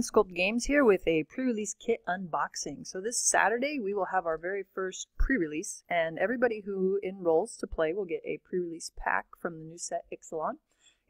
Sculpt Games here with a pre-release kit unboxing. So this Saturday we will have our very first pre-release, and everybody who enrolls to play will get a pre-release pack from the new set Ixalan.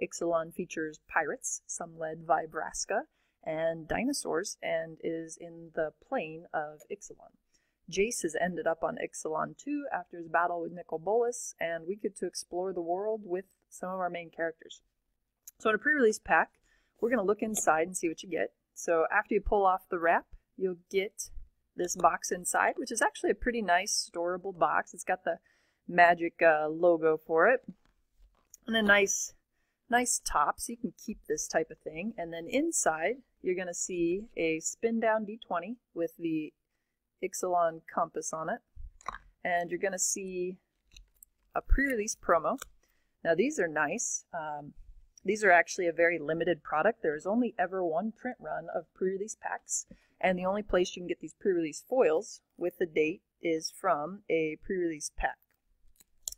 Ixalan features pirates, some led by Vraska, and dinosaurs, and is in the plane of Ixalan. Jace has ended up on Ixalan 2 after his battle with Bolas, and we get to explore the world with some of our main characters. So in a pre-release pack, we're going to look inside and see what you get. So after you pull off the wrap, you'll get this box inside, which is actually a pretty nice storable box. It's got the magic logo for it, and a nice top, so you can keep this type of thing. And then inside, you're going to see a spin down D20 with the Ixalan compass on it, and you're going to see a pre-release promo. Now these are nice. These are actually a very limited product. There's only ever one print run of pre-release packs, and the only place you can get these pre-release foils with the date is from a pre-release pack.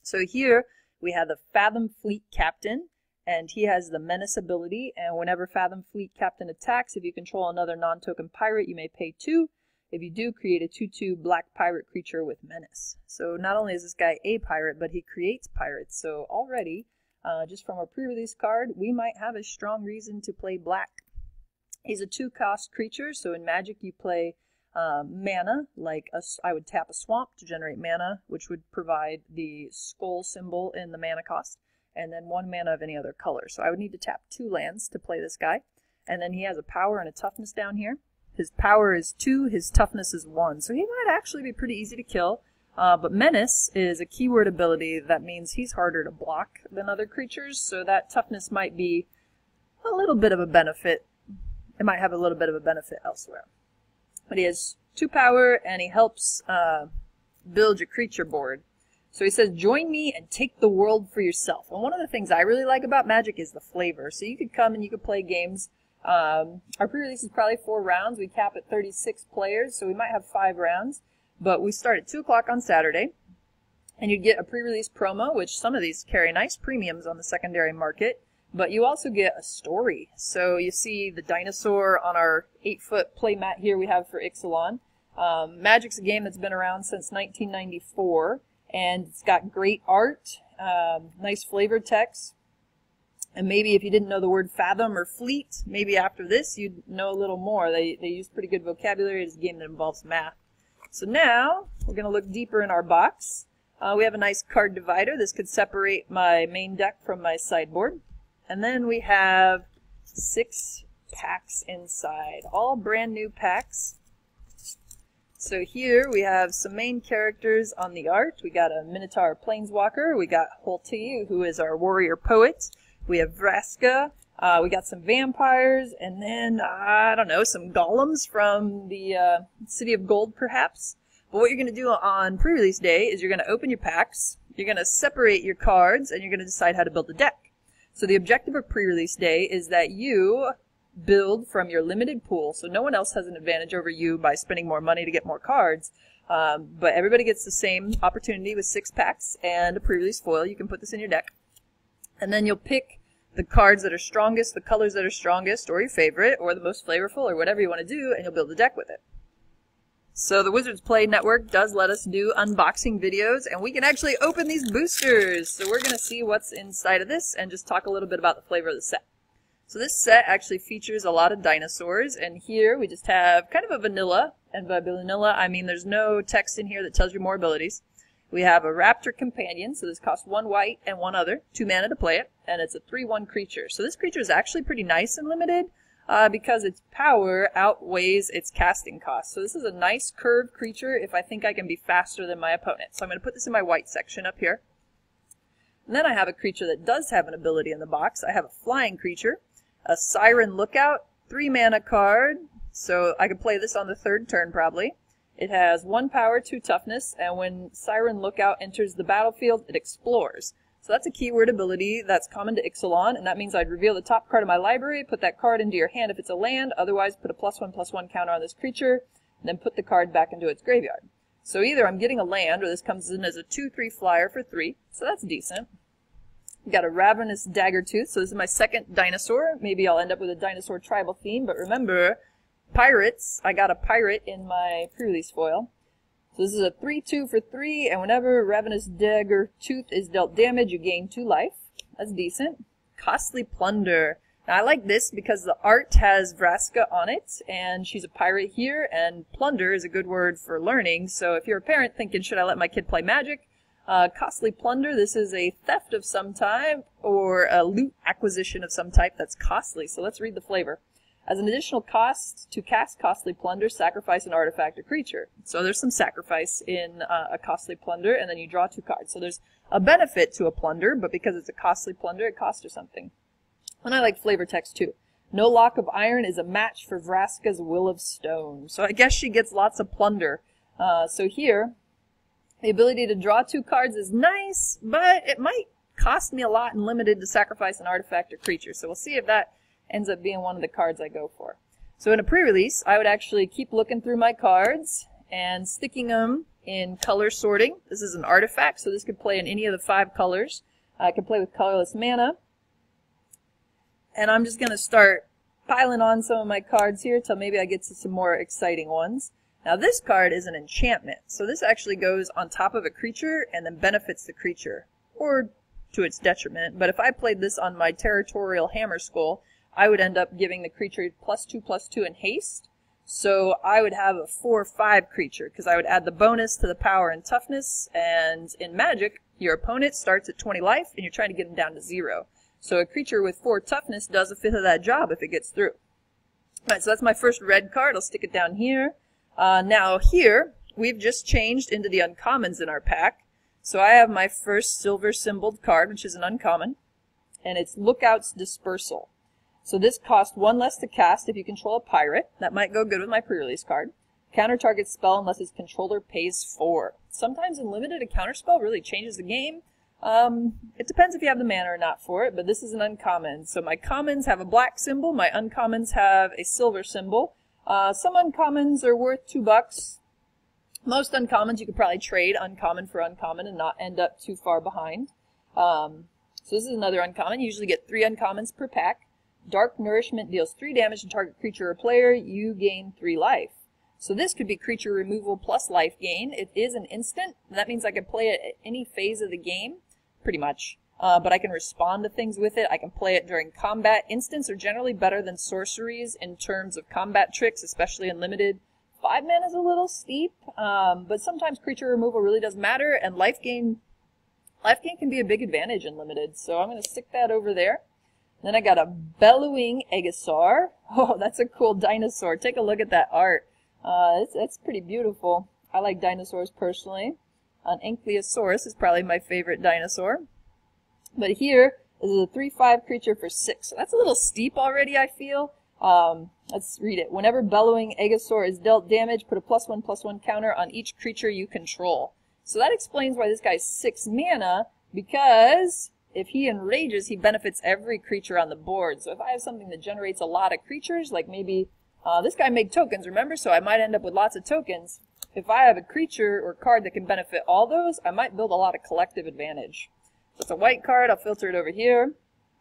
So here we have the Fathom Fleet Captain, and he has the Menace ability, and whenever Fathom Fleet Captain attacks, if you control another non-token pirate, you may pay 2. If you do, create a 2/2 black pirate creature with Menace. So not only is this guy a pirate, but he creates pirates. So already, just from a pre-release card, we might have a strong reason to play black. He's a 2-cost creature, so in Magic you play mana, like I would tap a swamp to generate mana, which would provide the skull symbol in the mana cost, and then 1 mana of any other color. So I would need to tap 2 lands to play this guy, and then he has a power and a toughness down here. His power is 2, his toughness is 1, so he might actually be pretty easy to kill. But Menace is a keyword ability that means he's harder to block than other creatures, so that toughness might be a little bit of a benefit. It might have a little bit of a benefit elsewhere. But he has 2 power, and he helps build your creature board. So he says, join me and take the world for yourself. And one of the things I really like about Magic is the flavor. So you could come and you could play games. Our pre-release is probably 4 rounds. We cap at 36 players, so we might have 5 rounds. But we start at 2 o'clock on Saturday, and you'd get a pre-release promo, which some of these carry nice premiums on the secondary market, but you also get a story. So you see the dinosaur on our 8-foot play mat here we have for Ixalan. Magic's a game that's been around since 1994, and it's got great art, nice flavor text, and maybe if you didn't know the word fathom or fleet, maybe after this you'd know a little more. They use pretty good vocabulary. It's a game that involves math. So now, we're going to look deeper in our box. We have a nice card divider. This could separate my main deck from my sideboard. And then we have 6 packs inside, all brand new packs. So here we have some main characters on the art. We got a Minotaur Planeswalker. We got Holti, who is our warrior poet. We have Vraska. We got some vampires, and then, I don't know, some golems from the City of Gold, perhaps. But what you're going to do on pre-release day is you're going to open your packs, you're going to separate your cards, and you're going to decide how to build a deck. So the objective of pre-release day is that you build from your limited pool, so no one else has an advantage over you by spending more money to get more cards. But everybody gets the same opportunity with 6 packs and a pre-release foil. You can put this in your deck. And then you'll pick the cards that are strongest, the colors that are strongest, or your favorite, or the most flavorful, or whatever you want to do, and you'll build a deck with it. So the Wizards Play Network does let us do unboxing videos, and we can actually open these boosters. So we're going to see what's inside of this and just talk a little bit about the flavor of the set. So this set actually features a lot of dinosaurs, and here we just have kind of a vanilla, and by vanilla I mean there's no text in here that tells you more abilities. We have a Raptor Companion, so this costs 1 white and 1 other, 2 mana to play it, and it's a 3/1 creature. So this creature is actually pretty nice and limited because its power outweighs its casting cost. So this is a nice curved creature if I think I can be faster than my opponent. So I'm going to put this in my white section up here. And then I have a creature that does have an ability in the box. I have a flying creature, a Siren Lookout, 3 mana card, so I could play this on the 3rd turn probably. It has 1 power, 2 toughness, and when Siren Lookout enters the battlefield, it explores. So that's a keyword ability that's common to Ixalan, and that means I'd reveal the top card of my library, put that card into your hand if it's a land, otherwise put a +1/+1 counter on this creature, and then put the card back into its graveyard. So either I'm getting a land, or this comes in as a 2/3 flyer for 3, so that's decent. We've got a Ravenous Daggertooth, so this is my second dinosaur. Maybe I'll end up with a dinosaur tribal theme, but remember, pirates. I got a pirate in my pre-release foil. So this is a 3/2 for 3, and whenever Ravenous Dagger Tooth is dealt damage, you gain 2 life. That's decent. Costly Plunder. Now I like this because the art has Vraska on it, and she's a pirate here, and plunder is a good word for learning. So if you're a parent thinking, should I let my kid play Magic? Costly Plunder, this is a theft of some type, or a loot acquisition of some type that's costly. So let's read the flavor. As an additional cost to cast Costly Plunder, sacrifice an artifact or creature. So there's some sacrifice in a Costly Plunder, and then you draw 2 cards. So there's a benefit to a plunder, but because it's a Costly Plunder, it costs her something. And I like flavor text too. No Lock of Iron is a match for Vraska's Will of Stone. So I guess she gets lots of plunder. So here, the ability to draw 2 cards is nice, but it might cost me a lot and limited to sacrifice an artifact or creature. So we'll see if that ends up being one of the cards I go for. So in a pre-release, I would actually keep looking through my cards and sticking them in color sorting. This is an artifact, so this could play in any of the 5 colors. I could play with colorless mana. And I'm just going to start piling on some of my cards here till maybe I get to some more exciting ones. Now this card is an enchantment, so this actually goes on top of a creature and then benefits the creature, or to its detriment. But if I played this on my Territorial Hammer Skull, I would end up giving the creature +2/+2 in haste. So I would have a 4/5 creature, because I would add the bonus to the power and toughness, and in Magic, your opponent starts at 20 life, and you're trying to get them down to 0. So a creature with 4 toughness does 1/5 of that job if it gets through. Alright, so that's my first red card. I'll stick it down here. Now here, we've just changed into the uncommons in our pack. So I have my first silver symboled card, which is an uncommon, and it's Lookout's Dispersal. So this costs 1 less to cast if you control a pirate. That might go good with my pre-release card. Counter target spell unless its controller pays 4. Sometimes in Limited, a counter spell really changes the game. It depends if you have the mana or not for it, but this is an uncommon. So my commons have a black symbol, my uncommons have a silver symbol. Some uncommons are worth $2. Most uncommons you could probably trade uncommon for uncommon and not end up too far behind. So this is another uncommon. You usually get 3 uncommons per pack. Dark Nourishment deals 3 damage to target creature or player. You gain 3 life. So this could be creature removal plus life gain. It is an instant. That means I can play it at any phase of the game, pretty much. But I can respond to things with it. I can play it during combat. Instants are generally better than sorceries in terms of combat tricks, especially in Limited. 5 mana is a little steep, but sometimes creature removal really does matter, and life gain can be a big advantage in Limited. So I'm going to stick that over there. Then I got a Bellowing Aegisaur. Oh, that's a cool dinosaur. Take a look at that art. It's pretty beautiful. I like dinosaurs personally. An Ankylosaurus is probably my favorite dinosaur. But here, this is a 3/5 creature for 6. So that's a little steep already, I feel. Let's read it. Whenever Bellowing Aegisaur is dealt damage, put a +1/+1 counter on each creature you control. So that explains why this guy's 6 mana, because if he enrages, he benefits every creature on the board. So if I have something that generates a lot of creatures, like maybe this guy made tokens, remember? So I might end up with lots of tokens. If I have a creature or card that can benefit all those, I might build a lot of collective advantage. So it's a white card. I'll filter it over here.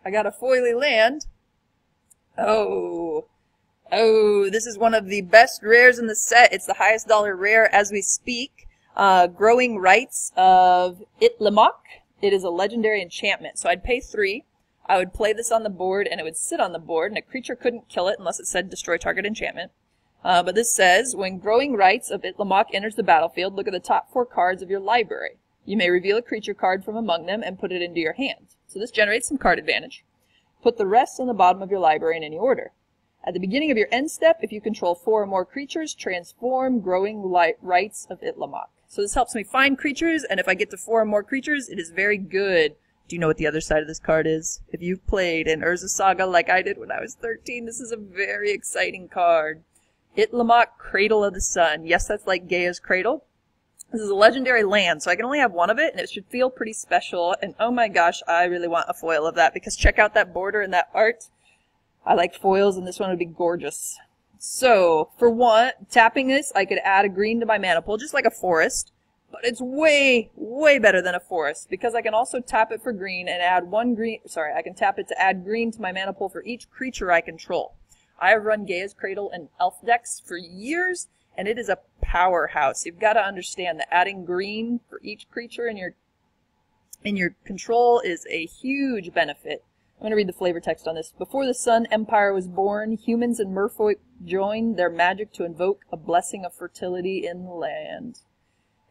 I got a Foily Land. Oh, this is one of the best rares in the set. It's the highest dollar rare as we speak. Growing Rights of Ixalan. It is a legendary enchantment. So I'd pay 3. I would play this on the board, and it would sit on the board, and a creature couldn't kill it unless it said destroy target enchantment. But this says, when Growing Rights of Ixalan enters the battlefield, look at the top 4 cards of your library. You may reveal a creature card from among them and put it into your hand. So this generates some card advantage. Put the rest on the bottom of your library in any order. At the beginning of your end step, if you control 4 or more creatures, transform Growing Rights of Ixalan. So this helps me find creatures, and if I get to 4 or more creatures, it is very good. Do you know what the other side of this card is? If you've played an Urza Saga like I did when I was 13, this is a very exciting card. Ixalan, Cradle of the Sun. Yes, that's like Gaia's Cradle. This is a legendary land, so I can only have 1 of it, and it should feel pretty special. And oh my gosh, I really want a foil of that, because check out that border and that art. I like foils, and this one would be gorgeous. So, for 1, tapping this, I could add a green to my mana pool, just like a forest. But it's way, way better than a forest, because I can also tap it for green and add 1 green. Sorry, I can tap it to add green to my mana pool for each creature I control. I have run Gaia's Cradle and Elf decks for years, and it is a powerhouse. You've got to understand that adding green for each creature in your control is a huge benefit. I'm going to read the flavor text on this. Before the Sun Empire was born, humans and merfolk joined their magic to invoke a blessing of fertility in the land.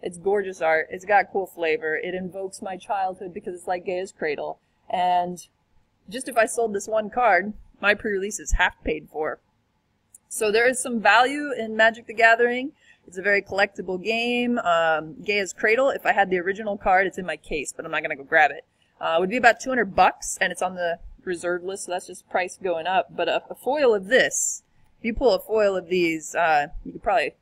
It's gorgeous art. It's got cool flavor. It invokes my childhood because it's like Gaia's Cradle. And just if I sold this one card, my pre-release is half paid for. So there is some value in Magic the Gathering. It's a very collectible game. Gaia's Cradle, if I had the original card, it's in my case, but I'm not going to go grab it. It would be about $200, and it's on the reserve list, so that's just price going up. But a foil of this, if you pull a foil of these, you could probably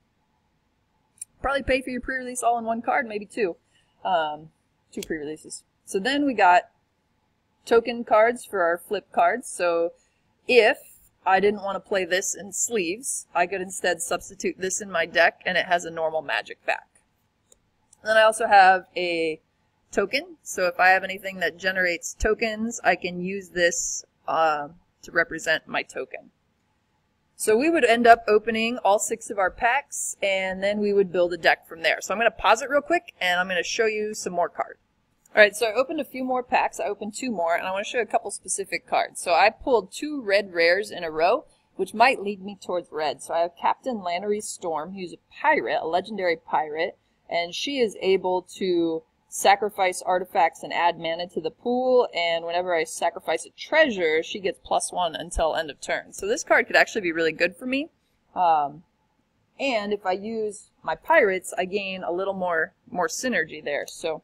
pay for your pre-release all in one card, maybe two. Two pre-releases. So then we got token cards for our flip cards. So if I didn't want to play this in sleeves, I could instead substitute this in my deck, and it has a normal magic back. Then I also have a token. So if I have anything that generates tokens, I can use this to represent my token. So we would end up opening all 6 of our packs, and then we would build a deck from there. So I'm going to pause it real quick, and I'm going to show you some more cards. Alright, so I opened a few more packs. I opened 2 more, and I want to show you a couple specific cards. So I pulled 2 red rares in a row, which might lead me towards red. So I have Captain Lannery's Storm, who's a pirate, a legendary pirate, and she is able to sacrifice artifacts and add mana to the pool, and whenever I sacrifice a treasure, she gets +1 until end of turn. So this card could actually be really good for me. And if I use my pirates, I gain a little more synergy there. So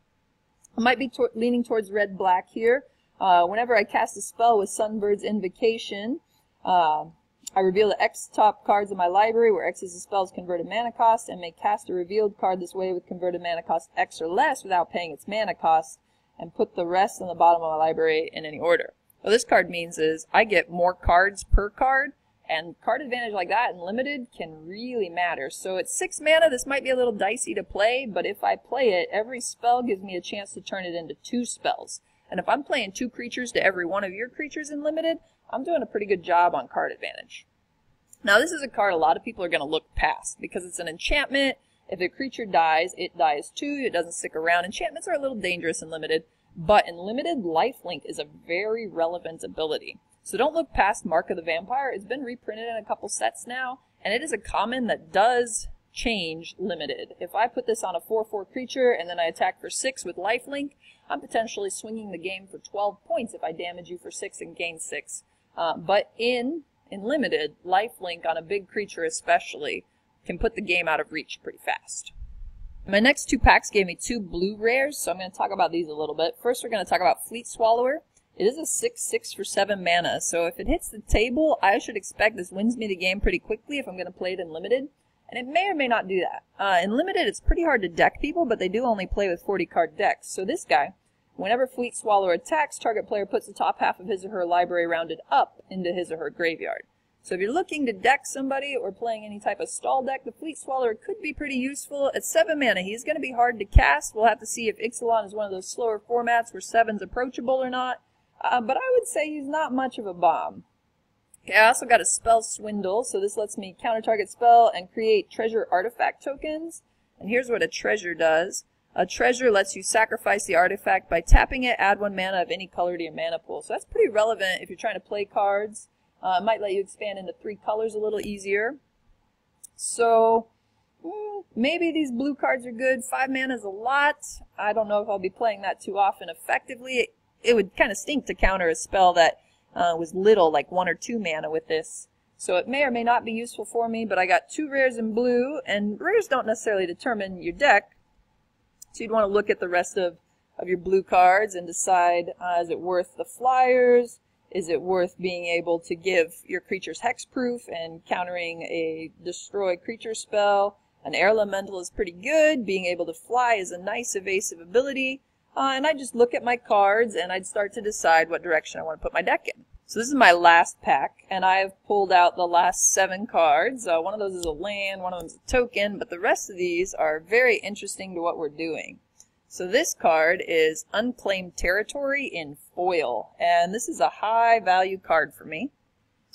I might be leaning towards red-black here. Whenever I cast a spell with Sunbird's Invocation, I reveal the X top cards of my library, where X is the spell's converted mana cost, and may cast a revealed card this way with converted mana cost X or less without paying its mana cost, and put the rest on the bottom of my library in any order. What this card means is I get more cards per card, and card advantage like that in limited can really matter. So at 6 mana, this might be a little dicey to play, but if I play it, every spell gives me a chance to turn it into 2 spells. And if I'm playing 2 creatures to every one of your creatures in limited, I'm doing a pretty good job on card advantage. Now this is a card a lot of people are going to look past because it's an enchantment. If a creature dies, it dies too. It doesn't stick around. Enchantments are a little dangerous in limited, but in limited, lifelink is a very relevant ability. So don't look past Mark of the Vampire. It's been reprinted in a couple sets now, and it is a common that does change limited. If I put this on a 4/4 creature and then I attack for 6 with lifelink, I'm potentially swinging the game for 12 points if I damage you for 6 and gain 6. But in limited, lifelink on a big creature especially can put the game out of reach pretty fast. My next 2 packs gave me 2 blue rares, so I'm going to talk about these a little bit. First, we're going to talk about Fleet Swallower. It is a 6/6 for 7 mana, so if it hits the table, I should expect this wins me the game pretty quickly if I'm going to play it in limited, and it may or may not do that. In limited, it's pretty hard to deck people, but they do only play with 40-card decks. So this guy, whenever Fleet Swallower attacks, target player puts the top half of his or her library rounded up into his or her graveyard. So if you're looking to deck somebody or playing any type of stall deck, the Fleet Swallower could be pretty useful. At 7 mana, he's going to be hard to cast. We'll have to see if Ixalan is one of those slower formats where 7's approachable or not. But I would say he's not much of a bomb. Okay, I also got a Spell Swindle, so this lets me counter target spell and create treasure artifact tokens. And here's what a treasure does. A treasure lets you sacrifice the artifact by tapping it, add 1 mana of any color to your mana pool. So that's pretty relevant if you're trying to play cards. It might let you expand into 3 colors a little easier. So maybe these blue cards are good. 5 mana is a lot. I don't know if I'll be playing that too often effectively. It would kind of stink to counter a spell that was little, like 1 or 2 mana with this. So it may or may not be useful for me, but I got 2 rares in blue, and rares don't necessarily determine your deck. So you'd want to look at the rest of your blue cards and decide, is it worth the flyers? Is it worth being able to give your creatures hexproof and countering a destroy creature spell? An air elemental is pretty good. Being able to fly is a nice evasive ability. And I just look at my cards and I'd start to decide what direction I want to put my deck in. So this is my last pack, and I've pulled out the last 7 cards. One of those is a land, one of them is a token, but the rest of these are very interesting to what we're doing. So this card is Unclaimed Territory in foil, and this is a high value card for me.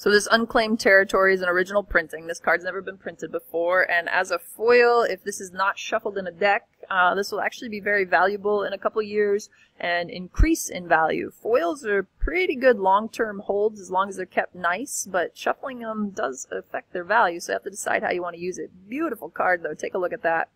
So this Unclaimed Territory is an original printing. This card's never been printed before, and as a foil, if this is not shuffled in a deck, this will actually be very valuable in a couple years and increase in value. Foils are pretty good long-term holds as long as they're kept nice, but shuffling them does affect their value, so you have to decide how you want to use it. Beautiful card, though. Take a look at that.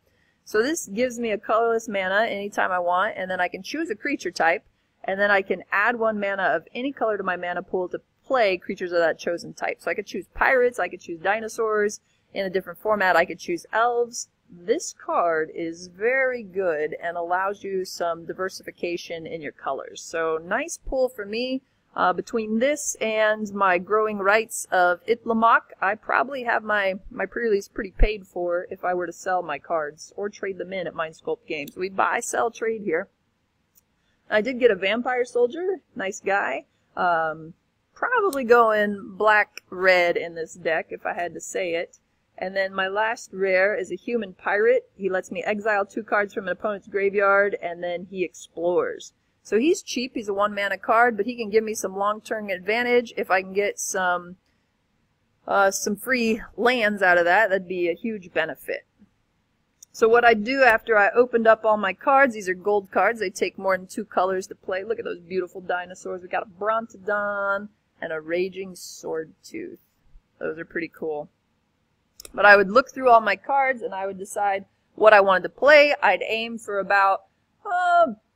So this gives me a colorless mana anytime I want, and then I can choose a creature type, and then I can add 1 mana of any color to my mana pool to play creatures of that chosen type. So I could choose pirates, I could choose dinosaurs. In a different format, I could choose elves. This card is very good and allows you some diversification in your colors. So nice pull for me. Between this and my growing rights of Ixalan, I probably have my pre-release pretty paid for if I were to sell my cards or trade them in at Mind Sculpt Games. We buy, sell, trade here. I did get a Vampire Soldier. Nice guy. Probably going black-red in this deck if I had to say it. And then my last rare is a Human Pirate. He lets me exile 2 cards from an opponent's graveyard, and then he explores. So he's cheap. He's a 1-mana card, but he can give me some long-term advantage. If I can get some free lands out of that, that'd be a huge benefit. So what I do after I opened up all my cards, these are gold cards. They take more than 2 colors to play. Look at those beautiful dinosaurs. We got a Brontodon and a Raging Swordtooth. Those are pretty cool. But I would look through all my cards and I would decide what I wanted to play. I'd aim for about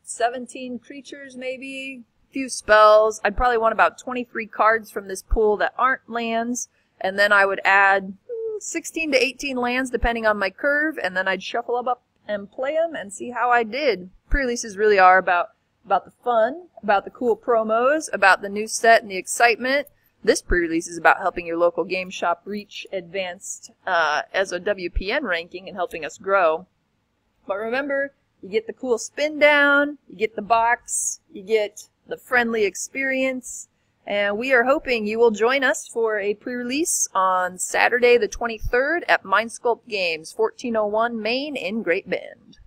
17 creatures maybe, a few spells. I'd probably want about 23 cards from this pool that aren't lands, and then I would add 16 to 18 lands depending on my curve, and then I'd shuffle them up and play them and see how I did. Pre-releases really are about the fun, about the cool promos, about the new set and the excitement. This pre-release is about helping your local game shop reach advanced as a WPN ranking and helping us grow. But remember, you get the cool spin down, you get the box, you get the friendly experience, and we are hoping you will join us for a pre-release on Saturday the 23rd at Mind Sculpt Games, 1401 Main in Great Bend.